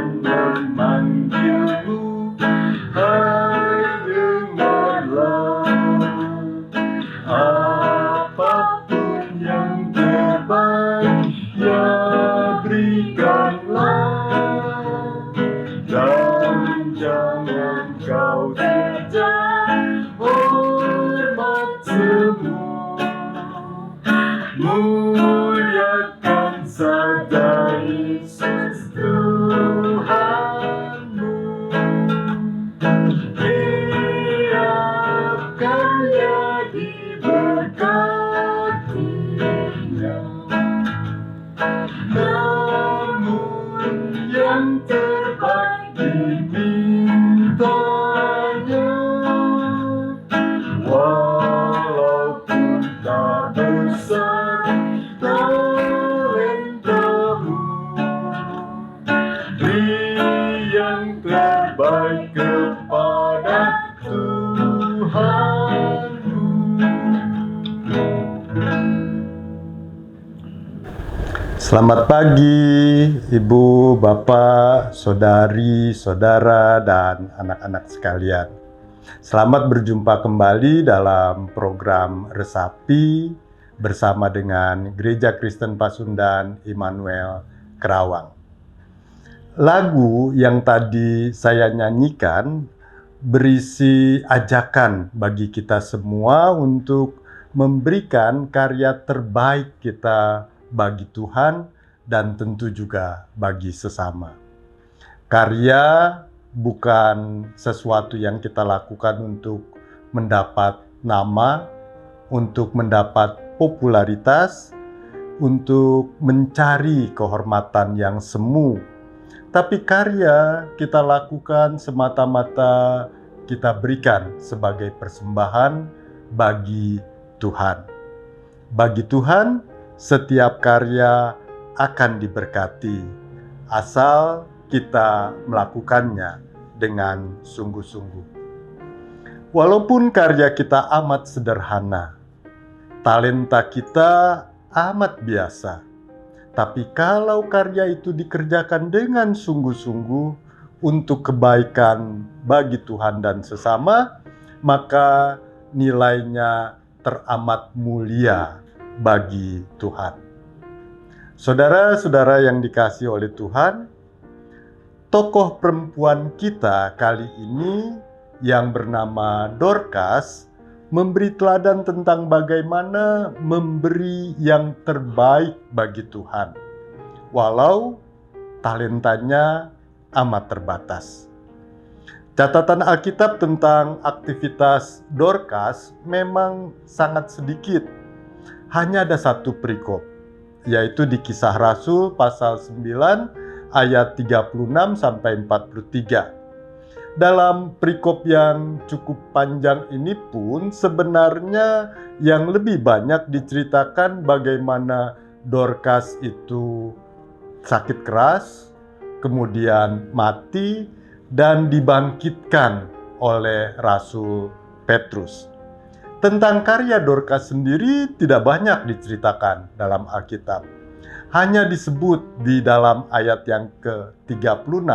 Tuhan memanggilmu, hai dengarlah. Apapun yang terbaik, ya berikanlah. Dan jangan kau kejar hormat semu, muliakan saja Yesus Tuhanmu. Biarkan Dia diberkatinya, namun yang terbaik dimintanya. Walaupun tak besar talentamu, beri yang terbaik kepada Tuhanmu. Selamat pagi, Ibu, Bapak, Saudari, Saudara, dan anak-anak sekalian. Selamat berjumpa kembali dalam program Resapi bersama dengan Gereja Kristen Pasundan Immanuel Kerawang. Lagu yang tadi saya nyanyikan berisi ajakan bagi kita semua untuk memberikan karya terbaik kita bagi Tuhan dan tentu juga bagi sesama. Karya bukan sesuatu yang kita lakukan untuk mendapat nama, untuk mendapat popularitas, untuk mencari kehormatan yang semu. Tapi karya kita lakukan semata-mata kita berikan sebagai persembahan bagi Tuhan. Bagi Tuhan, setiap karya akan diberkati, asal kita melakukannya dengan sungguh-sungguh. Walaupun karya kita amat sederhana, talenta kita amat biasa, tapi kalau karya itu dikerjakan dengan sungguh-sungguh untuk kebaikan bagi Tuhan dan sesama, maka nilainya teramat mulia bagi Tuhan. Saudara-saudara yang dikasihi oleh Tuhan, tokoh perempuan kita kali ini yang bernama Dorcas memberi teladan tentang bagaimana memberi yang terbaik bagi Tuhan, walau talentanya amat terbatas. Catatan Alkitab tentang aktivitas Dorcas memang sangat sedikit. Hanya ada satu perikop, yaitu di Kisah Rasul pasal 9 ayat 36 sampai 43. Dalam perikop yang cukup panjang ini pun sebenarnya yang lebih banyak diceritakan bagaimana Dorcas itu sakit keras, kemudian mati dan dibangkitkan oleh Rasul Petrus. Tentang karya Dorcas sendiri tidak banyak diceritakan dalam Alkitab. Hanya disebut di dalam ayat yang ke-36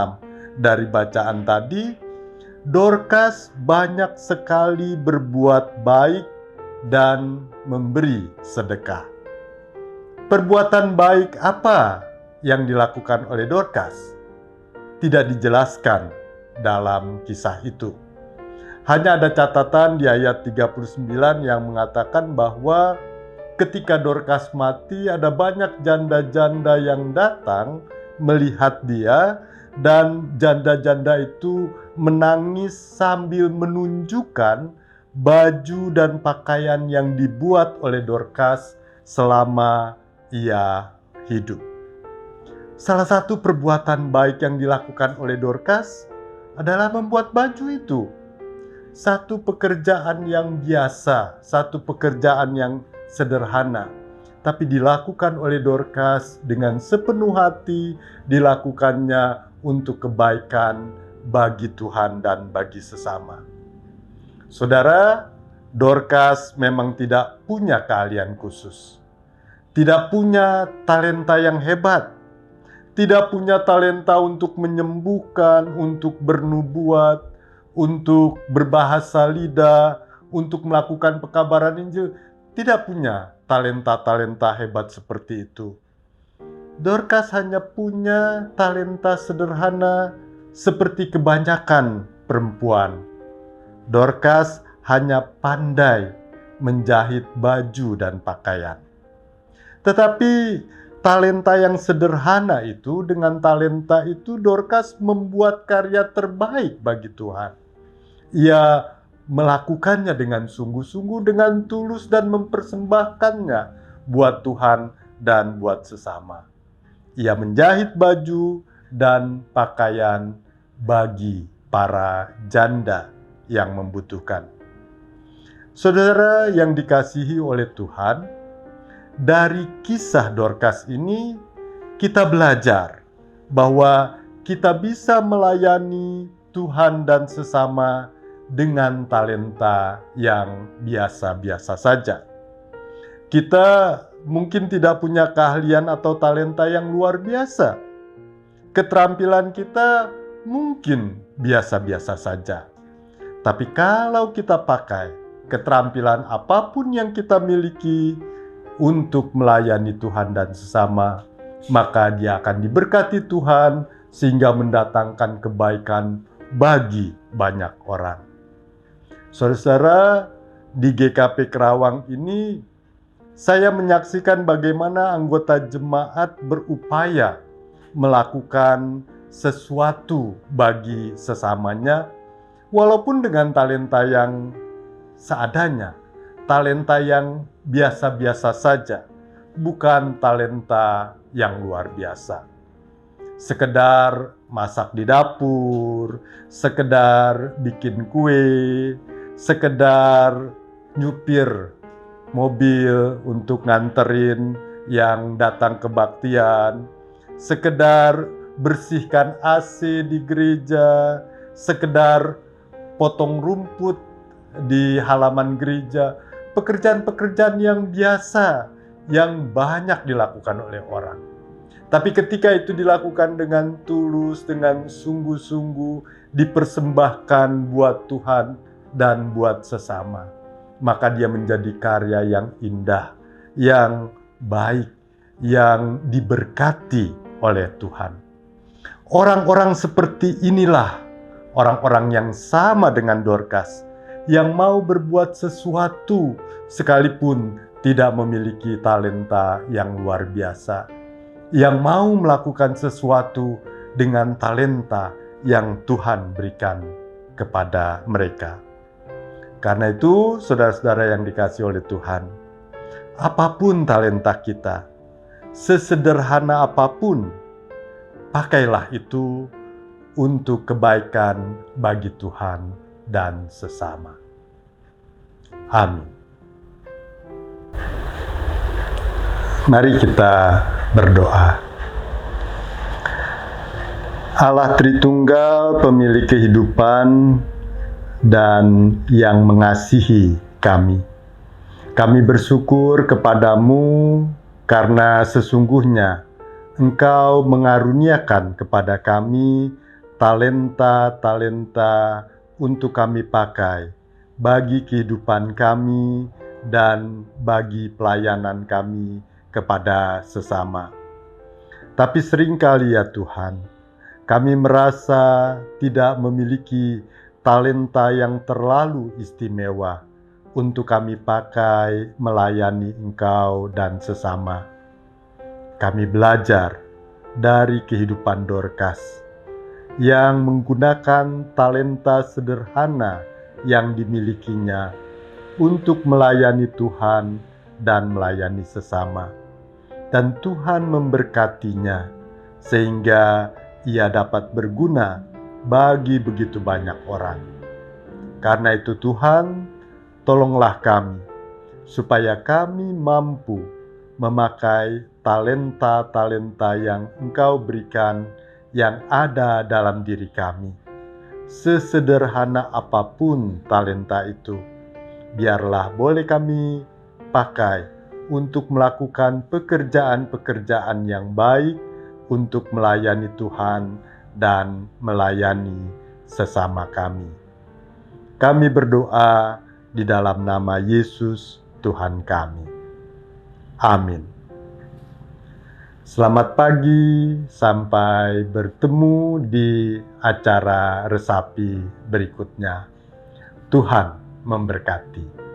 dari bacaan tadi, Dorcas banyak sekali berbuat baik dan memberi sedekah. Perbuatan baik apa yang dilakukan oleh Dorcas? Tidak dijelaskan dalam kisah itu. Hanya ada catatan di ayat 39 yang mengatakan bahwa ketika Dorcas mati, ada banyak janda-janda yang datang melihat dia, dan janda-janda itu menangis sambil menunjukkan baju dan pakaian yang dibuat oleh Dorcas selama ia hidup. Salah satu perbuatan baik yang dilakukan oleh Dorcas adalah membuat baju itu. Satu pekerjaan yang biasa, satu pekerjaan yang sederhana, tapi dilakukan oleh Dorcas dengan sepenuh hati, dilakukannya untuk kebaikan bagi Tuhan dan bagi sesama. Saudara, Dorcas memang tidak punya keahlian khusus, tidak punya talenta yang hebat. tidak punya talenta untuk menyembuhkan, untuk bernubuat, untuk berbahasa lidah, untuk melakukan pekabaran Injil, tidak punya talenta-talenta hebat seperti itu. Dorcas hanya punya talenta sederhana seperti kebanyakan perempuan. Dorcas hanya pandai menjahit baju dan pakaian. Tetapi talenta yang sederhana itu, dengan talenta itu Dorcas membuat karya terbaik bagi Tuhan. Ia melakukannya dengan sungguh-sungguh, dengan tulus, dan mempersembahkannya buat Tuhan dan buat sesama. Ia menjahit baju dan pakaian bagi para janda yang membutuhkan. Saudara yang dikasihi oleh Tuhan, dari kisah Dorcas ini kita belajar bahwa kita bisa melayani Tuhan dan sesama dengan talenta yang biasa-biasa saja. Kita mungkin tidak punya keahlian atau talenta yang luar biasa. Keterampilan kita mungkin biasa-biasa saja. Tapi kalau kita pakai keterampilan apapun yang kita miliki untuk melayani Tuhan dan sesama, maka dia akan diberkati Tuhan sehingga mendatangkan kebaikan bagi banyak orang. Saudara-saudara, di GKP Kerawang ini saya menyaksikan bagaimana anggota jemaat berupaya melakukan sesuatu bagi sesamanya, walaupun dengan talenta yang seadanya, talenta yang biasa-biasa saja, bukan talenta yang luar biasa. Sekedar masak di dapur, sekedar bikin kue, sekedar nyupir mobil untuk nganterin yang datang kebaktian, sekedar bersihkan AC di gereja, sekedar potong rumput di halaman gereja, pekerjaan-pekerjaan yang biasa yang banyak dilakukan oleh orang. Tapi ketika itu dilakukan dengan tulus, dengan sungguh-sungguh, dipersembahkan buat Tuhan dan buat sesama, maka dia menjadi karya yang indah, yang baik, yang diberkati oleh Tuhan. Orang-orang seperti inilah orang-orang yang sama dengan Dorcas, yang mau berbuat sesuatu sekalipun tidak memiliki talenta yang luar biasa, yang mau melakukan sesuatu dengan talenta yang Tuhan berikan kepada mereka. Karena itu, saudara-saudara yang dikasihi oleh Tuhan, apapun talenta kita, sesederhana apapun, pakailah itu untuk kebaikan bagi Tuhan dan sesama. Amin. Mari kita berdoa. Allah Tritunggal, pemilik kehidupan dan yang mengasihi kami. Kami bersyukur kepadamu karena sesungguhnya Engkau mengaruniakan kepada kami talenta-talenta untuk kami pakai bagi kehidupan kami dan bagi pelayanan kami kepada sesama. Tapi seringkali ya Tuhan, kami merasa tidak memiliki talenta yang terlalu istimewa untuk kami pakai melayani Engkau dan sesama. Kami belajar dari kehidupan Dorcas yang menggunakan talenta sederhana yang dimilikinya untuk melayani Tuhan dan melayani sesama. Dan Tuhan memberkatinya sehingga ia dapat berguna bagi begitu banyak orang. Karena itu Tuhan, tolonglah kami supaya kami mampu memakai talenta-talenta yang Engkau berikan yang ada dalam diri kami. Sesederhana apapun talenta itu, biarlah boleh kami pakai untuk melakukan pekerjaan-pekerjaan yang baik untuk melayani Tuhan dan melayani sesama kami. Kami berdoa di dalam nama Yesus Tuhan kami. Amin. Selamat pagi, sampai bertemu di acara resapi berikutnya. Tuhan memberkati.